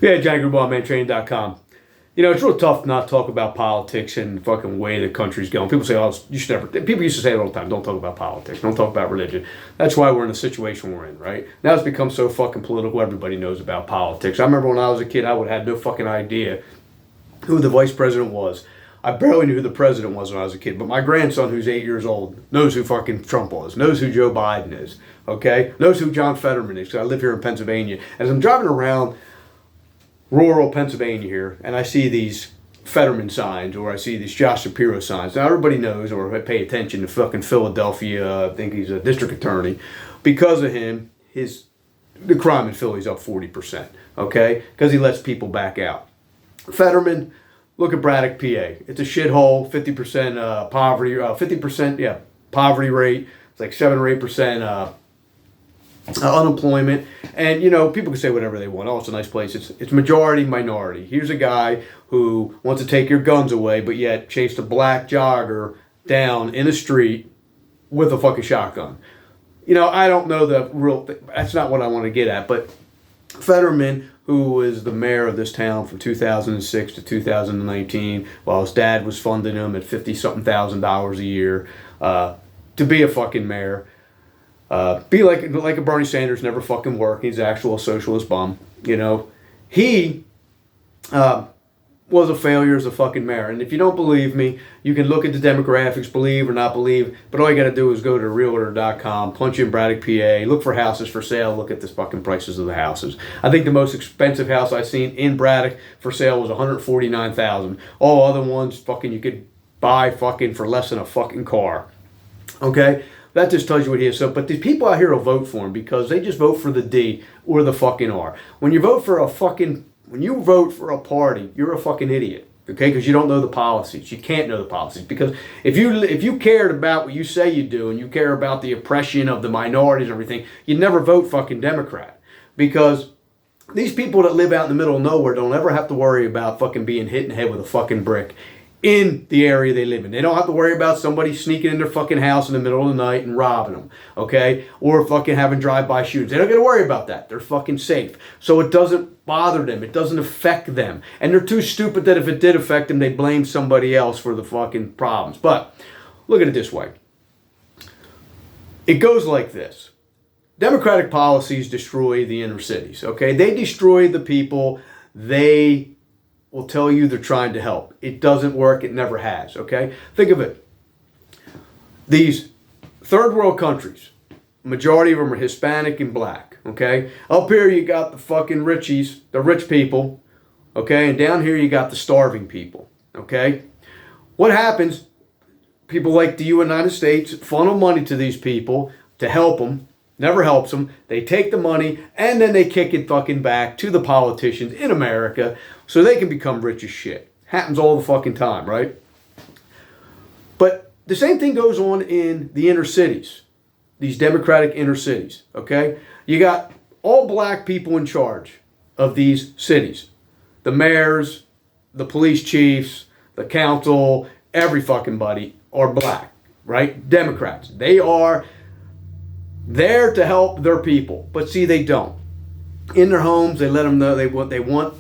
Yeah, Johnny Grube, mantraining.com. You know, it's real tough not to talk about politics and the fucking way the country's going. People say, oh, you should never. People used to say it all the time, don't talk about politics, don't talk about religion. That's why we're in the situation we're in, right? Now it's become so fucking political, everybody knows about politics. I remember when I was a kid, I would have had no fucking idea who the vice president was. I barely knew who the president was when I was a kid, but my grandson, who's 8 years old, knows who fucking Trump was, knows who Joe Biden is, okay? Knows who John Fetterman is, because I live here in Pennsylvania. As I'm driving around rural Pennsylvania here, and I see these Fetterman signs, or I see these Josh Shapiro signs. Now, everybody knows, or pay attention to fucking Philadelphia, I think he's a district attorney. Because of him, the crime in Philly's up 40%, okay? Because he lets people back out. Fetterman, look at Braddock, PA. It's a shithole, 50% poverty, 50% poverty rate. It's like 7 or 8% unemployment. And, you know, people can say whatever they want. Oh, it's a nice place. It's majority, minority. Here's a guy who wants to take your guns away, but yet chased a black jogger down in a street with a fucking shotgun. You know, I don't know the real... That's not what I want to get at, but Fetterman, who was the mayor of this town from 2006 to 2019, while his dad was funding him at $50-something thousand a year to be a fucking mayor. Be like a Bernie Sanders, never fucking work. He's an actual socialist bum. You know, he was a failure as a fucking mayor. And if you don't believe me, you can look at the demographics, believe or not believe. But all you got to do is go to realtor.com, punch in Braddock, PA, look for houses for sale, look at the fucking prices of the houses. I think the most expensive house I've seen in Braddock for sale was $149,000. All other ones, fucking, you could buy fucking for less than a fucking car. Okay? That just tells you what he is. So, but these people out here will vote for him because they just vote for the D or the fucking R. When you vote for a party, you're a fucking idiot. Okay, because you don't know the policies. You can't know the policies because if you cared about what you say you do and you care about the oppression of the minorities and everything, you'd never vote fucking Democrat because these people that live out in the middle of nowhere don't ever have to worry about fucking being hit in the head with a fucking brick in the area they live in. They don't have to worry about somebody sneaking in their fucking house in the middle of the night and robbing them, okay? Or fucking having drive-by shootings. They don't got to worry about that. They're fucking safe. So it doesn't bother them. It doesn't affect them. And they're too stupid that if it did affect them, they blame somebody else for the fucking problems. But look at it this way. It goes like this. Democratic policies destroy the inner cities, okay? They destroy the people they will tell you they're trying to help. It doesn't work. It never has, okay? Think of it. These third world countries, majority of them are Hispanic and black, okay? Up here you got the fucking richies, the rich people, okay? And down here you got the starving people, okay? What happens, people like the United States funnel money to these people to help them. Never helps them. They take the money and then they kick it fucking back to the politicians in America so they can become rich as shit. Happens all the fucking time, right? But the same thing goes on in the inner cities, these democratic inner cities, okay? You got all black people in charge of these cities. The mayors, the police chiefs, the council, every fucking buddy are black, right? Democrats. They are there to help their people, but see, they don't. In their homes, they let them know they want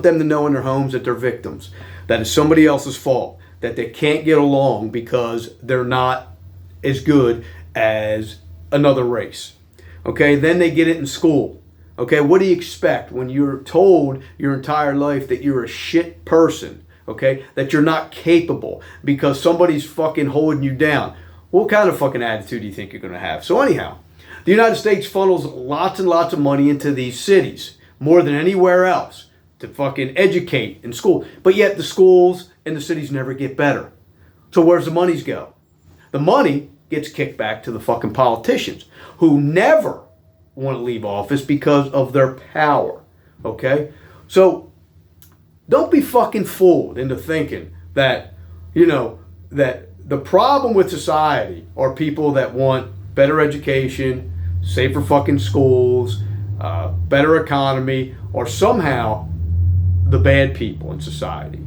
them to know in their homes that they're victims, that it's somebody else's fault, that they can't get along because they're not as good as another race. Okay, then they get it in school. Okay, what do you expect when you're told your entire life that you're a shit person? Okay, that you're not capable because somebody's fucking holding you down. What kind of fucking attitude do you think you're going to have? So anyhow, the United States funnels lots and lots of money into these cities, more than anywhere else, to fucking educate in school. But yet the schools and the cities never get better. So where's the monies go? The money gets kicked back to the fucking politicians who never want to leave office because of their power. Okay? So don't be fucking fooled into thinking that, you know, that the problem with society are people that want better education, safer fucking schools, better economy, or somehow the bad people in society.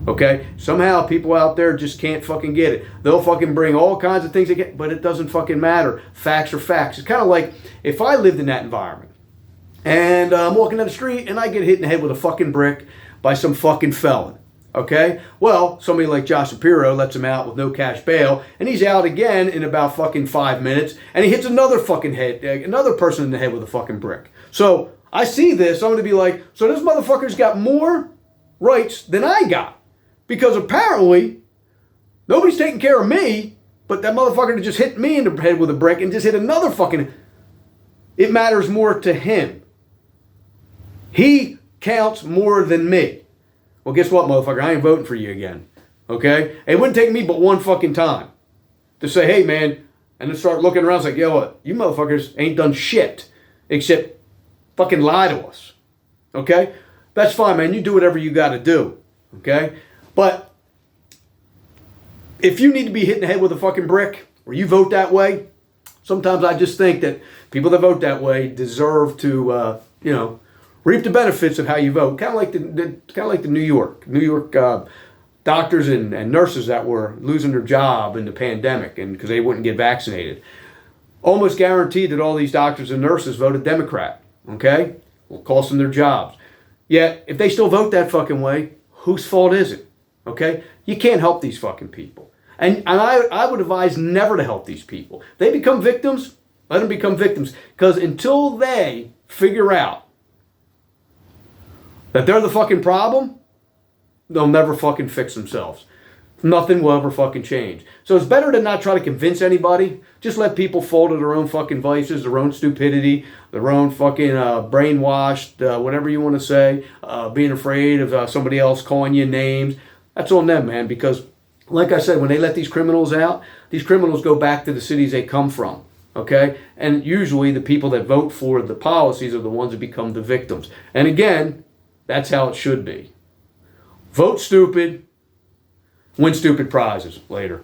Okay? Somehow people out there just can't fucking get it. They'll fucking bring all kinds of things, but it doesn't fucking matter. Facts are facts. It's kind of like if I lived in that environment And I'm walking down the street and I get hit in the head with a fucking brick by some fucking felon. Okay? Well, somebody like Josh Shapiro lets him out with no cash bail, and he's out again in about fucking 5 minutes, and he hits another person in the head with a fucking brick. So I see this, I'm going to be like, so this motherfucker's got more rights than I got. Because apparently, nobody's taking care of me, but that motherfucker that just hit me in the head with a brick and just hit another fucking... It matters more to him. He counts more than me. Well, guess what, motherfucker? I ain't voting for you again. Okay? It wouldn't take me but one fucking time to say, hey, man, and then start looking around. It's like, yo, what? You motherfuckers ain't done shit except fucking lie to us. Okay? That's fine, man. You do whatever you got to do. Okay? But if you need to be hit in the head with a fucking brick or you vote that way, sometimes I just think that people that vote that way deserve to, reap the benefits of how you vote. Kind of like the New York doctors and nurses that were losing their job in the pandemic and because they wouldn't get vaccinated. Almost guaranteed that all these doctors and nurses voted Democrat. Okay, will cost them their jobs. Yet if they still vote that fucking way, whose fault is it? Okay, you can't help these fucking people. And I would advise never to help these people. They become victims. Let them become victims. Because until they figure out that they're the fucking problem, they'll never fucking fix themselves. Nothing will ever fucking change. So it's better to not try to convince anybody. Just let people fall to their own fucking vices, their own stupidity, their own fucking brainwashed, whatever you want to say, being afraid of somebody else calling you names. That's on them, man, because like I said, when they let these criminals out, these criminals go back to the cities they come from. Okay? And usually the people that vote for the policies are the ones that become the victims. And again, that's how it should be. Vote stupid, win stupid prizes. Later.